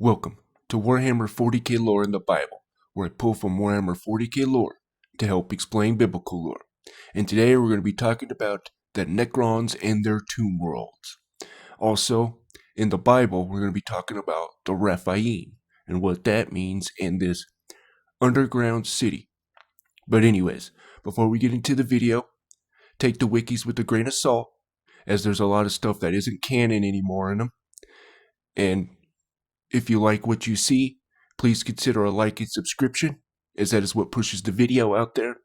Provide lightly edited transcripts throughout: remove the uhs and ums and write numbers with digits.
Welcome to Warhammer 40k lore in the Bible, where I pull from Warhammer 40k lore to help explain biblical lore. And today we're going to be talking about the Necrons and their tomb worlds. Also, in the Bible, we're going to be talking about the Rephaim and what that means in this underground city. But anyways, before we get into the video, take the wikis with a grain of salt, as there's a lot of stuff that isn't canon anymore in them. And if you like what you see, please consider a like and subscription, as that is what pushes the video out there.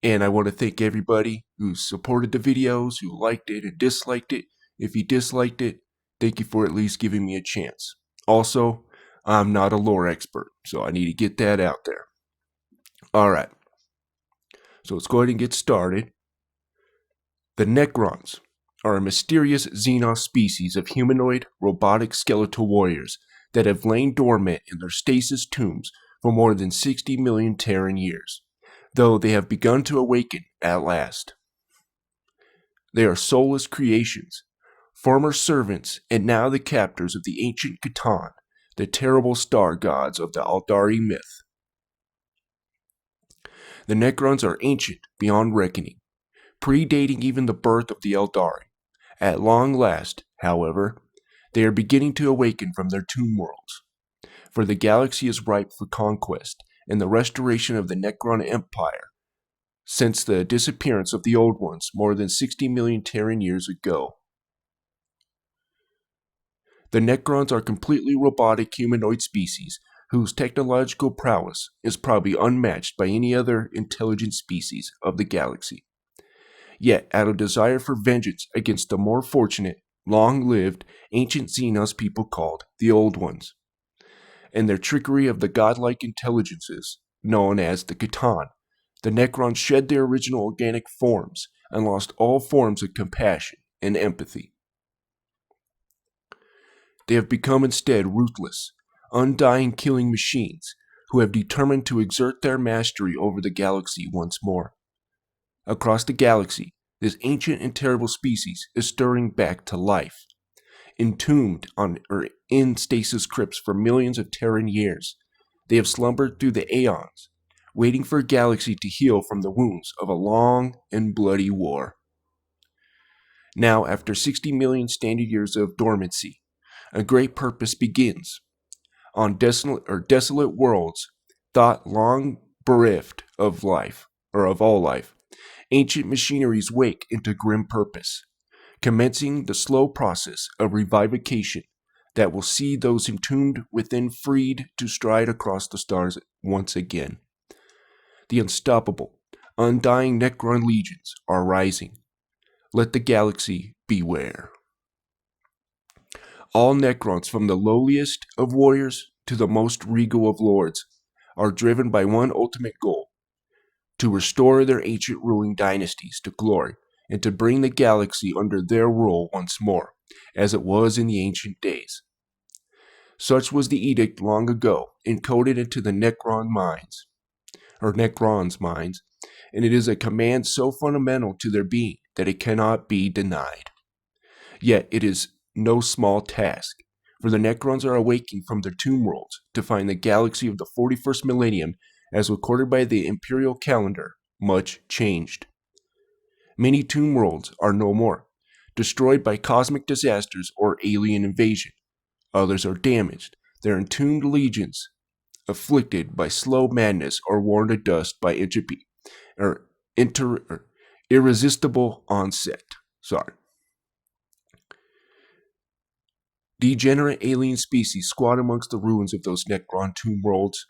And I want to thank everybody who supported the videos, who liked it and disliked it. If you disliked it, thank you for at least giving me a chance. Also, I'm not a lore expert, so I need to get that out there. Alright, so let's go ahead and get started. The Necrons are a mysterious Xenos species of humanoid, robotic skeletal warriors that have lain dormant in their stasis tombs for more than 60 million Terran years, though they have begun to awaken at last. They are soulless creations, former servants and now the captors of the ancient Catan, the terrible star gods of the Aldari myth. The Necrons are ancient beyond reckoning, predating even the birth of the Aldari. At long last, however, they are beginning to awaken from their tomb worlds, for the galaxy is ripe for conquest and the restoration of the Necron Empire since the disappearance of the Old Ones more than 60 million Terran years ago. The Necrons are completely robotic humanoid species whose technological prowess is probably unmatched by any other intelligent species of the galaxy. Yet, out of desire for vengeance against the more fortunate, long-lived, ancient Xenos people called the Old Ones, and their trickery of the godlike intelligences known as the Catan, the Necrons shed their original organic forms and lost all forms of compassion and empathy. They have become instead ruthless, undying killing machines who have determined to exert their mastery over the galaxy once more. Across the galaxy, this ancient and terrible species is stirring back to life. Entombed in stasis crypts for millions of Terran years, they have slumbered through the aeons, waiting for a galaxy to heal from the wounds of a long and bloody war. Now, after 60 million standard years of dormancy, a great purpose begins. On desolate worlds, thought long bereft of life, or of all life, ancient machineries wake into grim purpose, commencing the slow process of revivification that will see those entombed within freed to stride across the stars once again. The unstoppable, undying Necron legions are rising. Let the galaxy beware. All Necrons, from the lowliest of warriors to the most regal of lords, are driven by one ultimate goal: to restore their ancient ruling dynasties to glory and to bring the galaxy under their rule once more, as it was in the ancient days. Such was the edict long ago, encoded into the Necron's minds, and it is a command so fundamental to their being that it cannot be denied. Yet it is no small task, for the Necrons are awaking from their tomb worlds to find the galaxy of the 41st millennium, as recorded by the imperial calendar, much changed. Many tomb worlds are no more, destroyed by cosmic disasters or alien invasion. Others are damaged, their entombed legions afflicted by slow madness or worn to dust by entropy, or irresistible onset. Degenerate alien species squat amongst the ruins of those Necron tomb worlds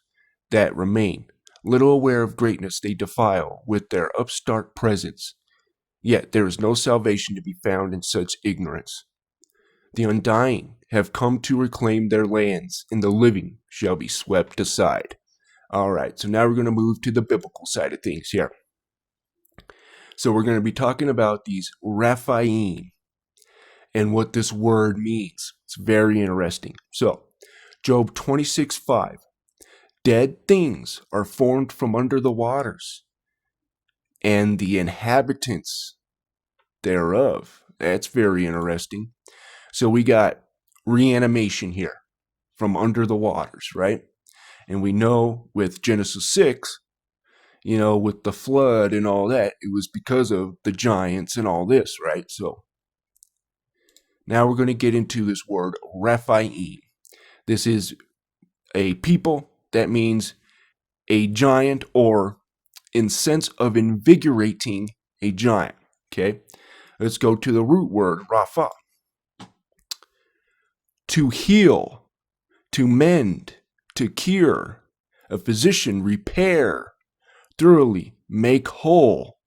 that remain, little aware of greatness they defile with their upstart presence. Yet there is no salvation to be found in such ignorance. The undying have come to reclaim their lands, and the living shall be swept aside. Alright, so now we're going to move to the biblical side of things here. So we're going to be talking about these Rephaim and what this word means. It's very interesting. So, Job 26:5. Dead things are formed from under the waters, and the inhabitants thereof. That's very interesting. So we got reanimation here. from under the waters, right? And we know with Genesis 6, with the flood and all that, it was because of the giants and all this, right? So now we're going to get into this word Rephaim. This is a people. That means a giant, or in sense of invigorating a giant. Okay, let's go to the root word Rapha. To heal, to mend, to cure, a physician, repair, thoroughly, make whole.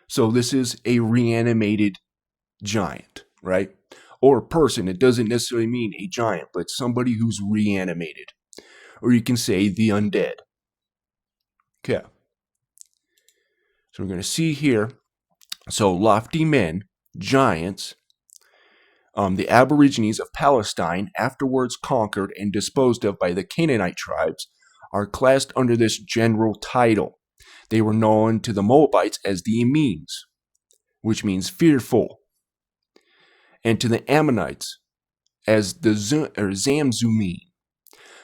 So this is a reanimated giant, right? Or person. It doesn't necessarily mean a giant, but somebody who's reanimated. Or you can say the undead. Okay. So we're going to see here. So lofty men, giants, the Aborigines of Palestine, afterwards conquered and disposed of by the Canaanite tribes, are classed under this general title. They were known to the Moabites as the Emims, which means fearful, and to the Ammonites as the Zamzummim.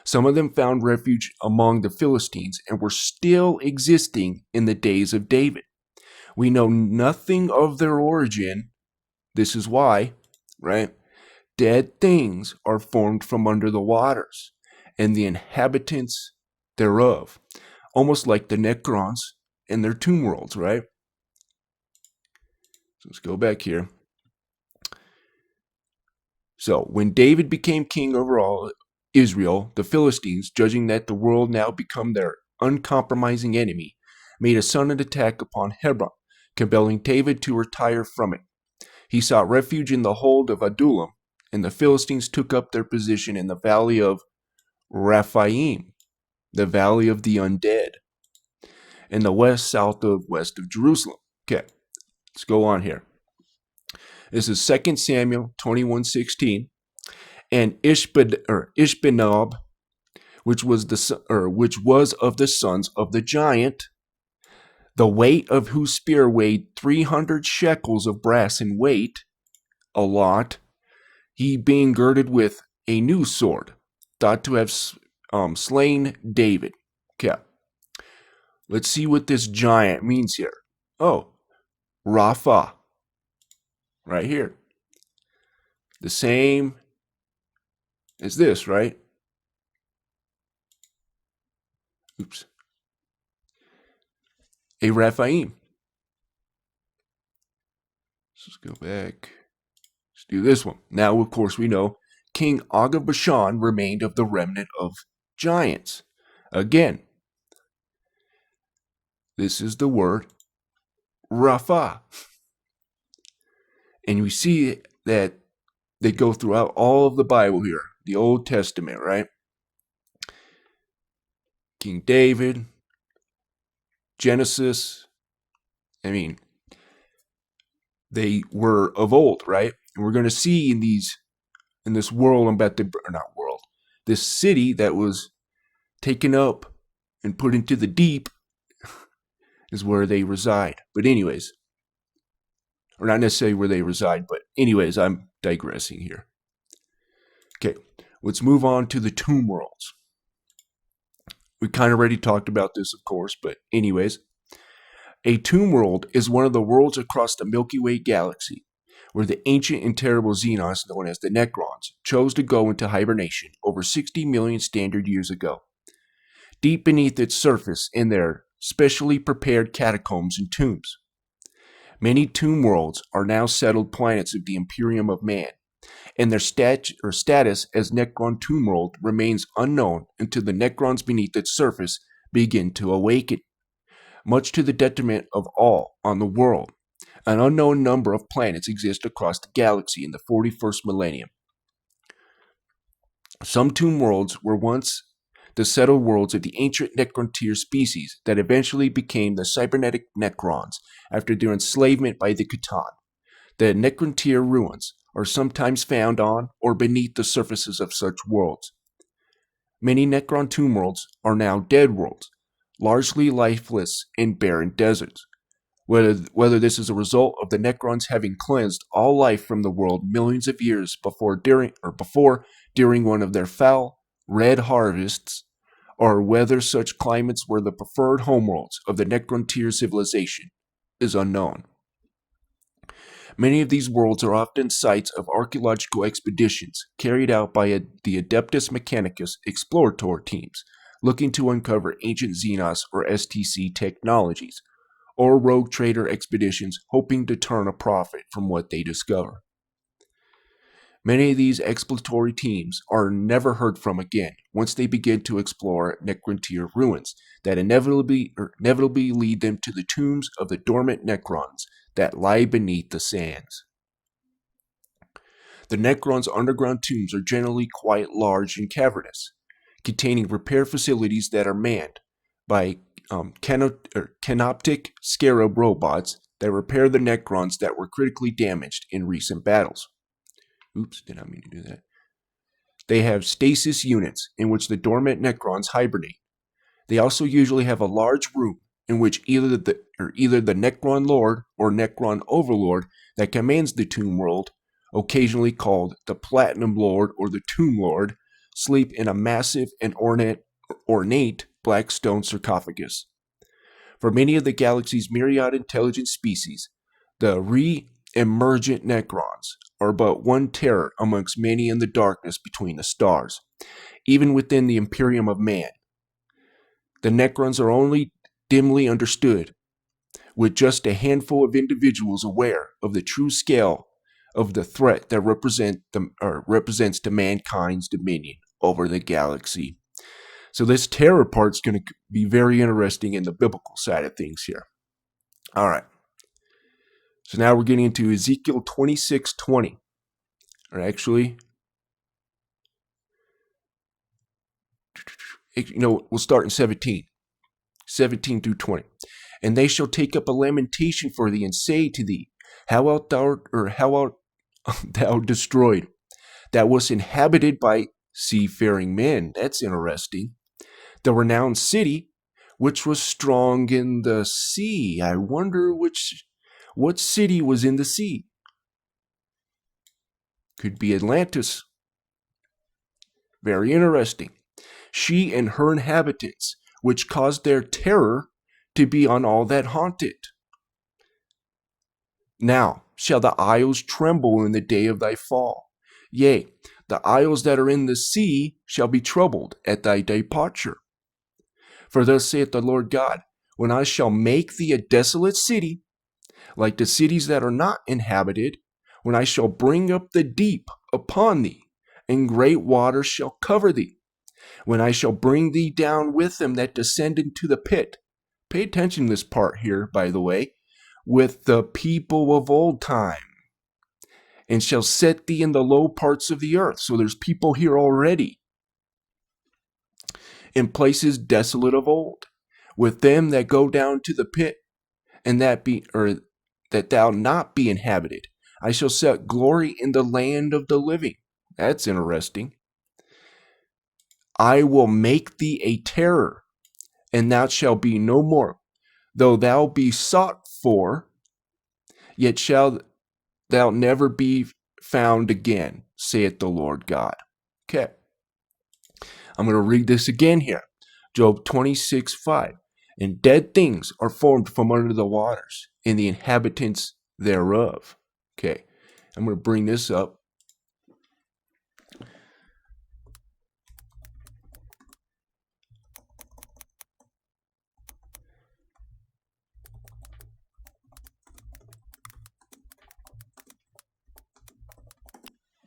Some of them found refuge among the Philistines and were still existing in the days of David. We know nothing of their origin. This is why, right? Dead things are formed from under the waters, and the inhabitants thereof, almost like the Necrons and their tomb worlds, right? So let's go back here. So when David became king over all Israel, the Philistines, judging that the world now become their uncompromising enemy, made a sudden attack upon Hebron, compelling David to retire from it. He sought refuge in the hold of Adullam, and the Philistines took up their position in the valley of Rephaim, the valley of the undead, in the west of Jerusalem. Okay, let's go on here. This is 2 Samuel 21:16, and Ishbenob, which was of the sons of the giant, the weight of whose spear weighed 300 shekels of brass in weight, a lot, he being girded with a new sword, thought to have slain David. Okay, let's see what this giant means here. Oh, Rapha, right here. The same as this, right? Oops. A Rephaim. Let's go back. Let's do this one. Now, of course, we know King Og of Bashan remained of the remnant of giants. Again, this is the word Rapha. And we see that they go throughout all of the Bible here, the Old Testament, right? King David, Genesis. I mean, they were of old, right? And we're going to see in this world, this city that was taken up and put into the deep is where they reside. But anyways, or not necessarily where they reside, but anyways, I'm digressing here. Okay, let's move on to the tomb worlds. We kind of already talked about this, of course, but anyways, a tomb world is one of the worlds across the Milky Way galaxy where the ancient and terrible Xenos, known as the Necrons, chose to go into hibernation over 60 million standard years ago. Deep beneath its surface in their specially prepared catacombs and tombs. Many tomb worlds are now settled planets of the Imperium of Man, and their status as Necron tomb world remains unknown until the Necrons beneath its surface begin to awaken. Much to the detriment of all on the world, an unknown number of planets exist across the galaxy in the 41st millennium. Some tomb worlds were once the settled worlds of the ancient Necrontyr species that eventually became the cybernetic Necrons after their enslavement by the Catan. The Necrontyr ruins are sometimes found on or beneath the surfaces of such worlds. Many Necron tomb worlds are now dead worlds, largely lifeless and barren deserts. Whether this is a result of the Necrons having cleansed all life from the world millions of years before, during one of their foul, red harvests, or whether such climates were the preferred homeworlds of the Necrontier civilization is unknown. Many of these worlds are often sites of archaeological expeditions carried out by the Adeptus Mechanicus explorator teams looking to uncover ancient Xenos or STC technologies, or rogue trader expeditions hoping to turn a profit from what they discover. Many of these exploratory teams are never heard from again once they begin to explore Necrontier ruins that inevitably lead them to the tombs of the dormant Necrons that lie beneath the sands. The Necrons' underground tombs are generally quite large and cavernous, containing repair facilities that are manned by canoptic scarab robots that repair the Necrons that were critically damaged in recent battles. Oops, did not mean to do that. They have stasis units in which the dormant Necrons hibernate. They also usually have a large room in which either the Necron Lord or Necron Overlord that commands the Tomb World, occasionally called the Platinum Lord or the Tomb Lord, sleep in a massive and ornate black stone sarcophagus. For many of the galaxy's myriad intelligent species, the re-emergent Necrons are but one terror amongst many in the darkness between the stars, even within the Imperium of Man. The Necrons are only dimly understood, with just a handful of individuals aware of the true scale of the threat that represents to mankind's dominion over the galaxy. So this terror part's going to be very interesting in the biblical side of things here. All right. So now we're getting into Ezekiel 26:20. Or actually, we'll start in 17 through 20. And they shall take up a lamentation for thee, and say to thee, how art thou destroyed, that was inhabited by seafaring men. That's interesting. The renowned city, which was strong in the sea. I wonder what city was in the sea. Could be Atlantis. Very interesting. She and her inhabitants, which caused their terror to be on all that haunt it. Now shall the isles tremble in the day of thy fall. Yea, the isles that are in the sea shall be troubled at thy departure. For thus saith the Lord God, when I shall make thee a desolate city, like the cities that are not inhabited, when I shall bring up the deep upon thee, and great waters shall cover thee, when I shall bring thee down with them that descend into the pit. Pay attention to this part here, by the way. With the people of old time, and shall set thee in the low parts of the earth. So there's people here already. In places desolate of old, with them that go down to the pit, and that thou not be inhabited. I shall set glory in the land of the living. That's interesting. I will make thee a terror, and thou shalt be no more. Though thou be sought for, yet shalt thou never be found again, saith the Lord God. Okay. I'm going to read this again here. Job 26:5. And dead things are formed from under the waters, and the inhabitants thereof. Okay. I'm going to bring this up.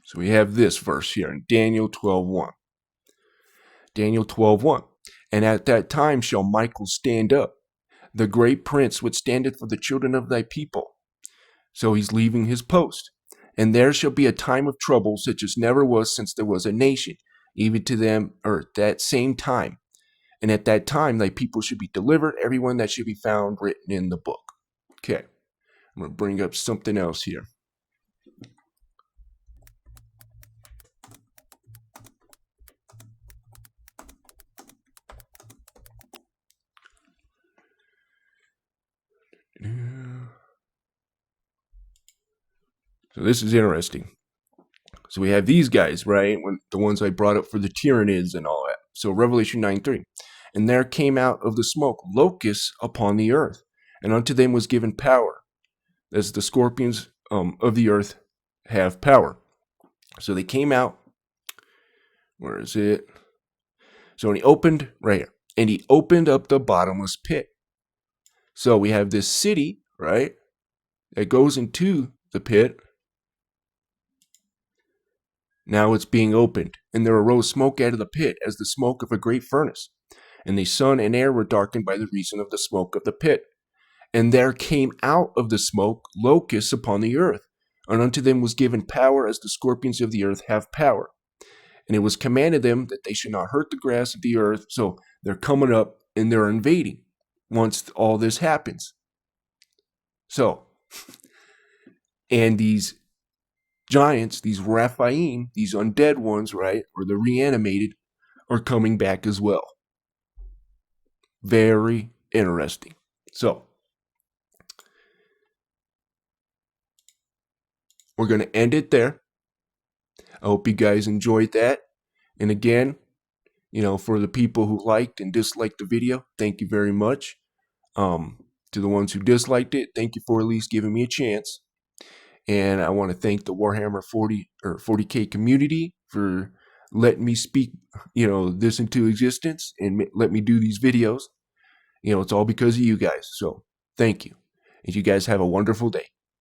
So we have this verse here in Daniel 12:1. Daniel 12:1. And at that time shall Michael stand up, the great prince which standeth for the children of thy people. So he's leaving his post. And there shall be a time of trouble such as never was since there was a nation, even to them, or that same time. And at that time thy people should be delivered, everyone that should be found written in the book. Okay, I'm going to bring up something else here. So this is interesting. So we have these guys, right? When the ones I brought up for the Tyranids and all that. So Revelation 9:3. And there came out of the smoke locusts upon the earth, and unto them was given power, as the scorpions of the earth have power. So they came out. Where is it? So when he opened, right here, and he opened up the bottomless pit. So we have this city, right, that goes into the pit. Now it's being opened, and there arose smoke out of the pit as the smoke of a great furnace. And the sun and air were darkened by the reason of the smoke of the pit. And there came out of the smoke locusts upon the earth, and unto them was given power as the scorpions of the earth have power. And it was commanded them that they should not hurt the grass of the earth. So they're coming up and they're invading once all this happens. So, and these giants, these Raphaim, these undead ones, right, or the reanimated, are coming back as well. Very interesting. So, we're going to end it there. I hope you guys enjoyed that. And again, for the people who liked and disliked the video, thank you very much. To the ones who disliked it, thank you for at least giving me a chance. And I want to thank the Warhammer 40k community for letting me speak, this into existence and let me do these videos. It's all because of you guys. So thank you. And you guys have a wonderful day.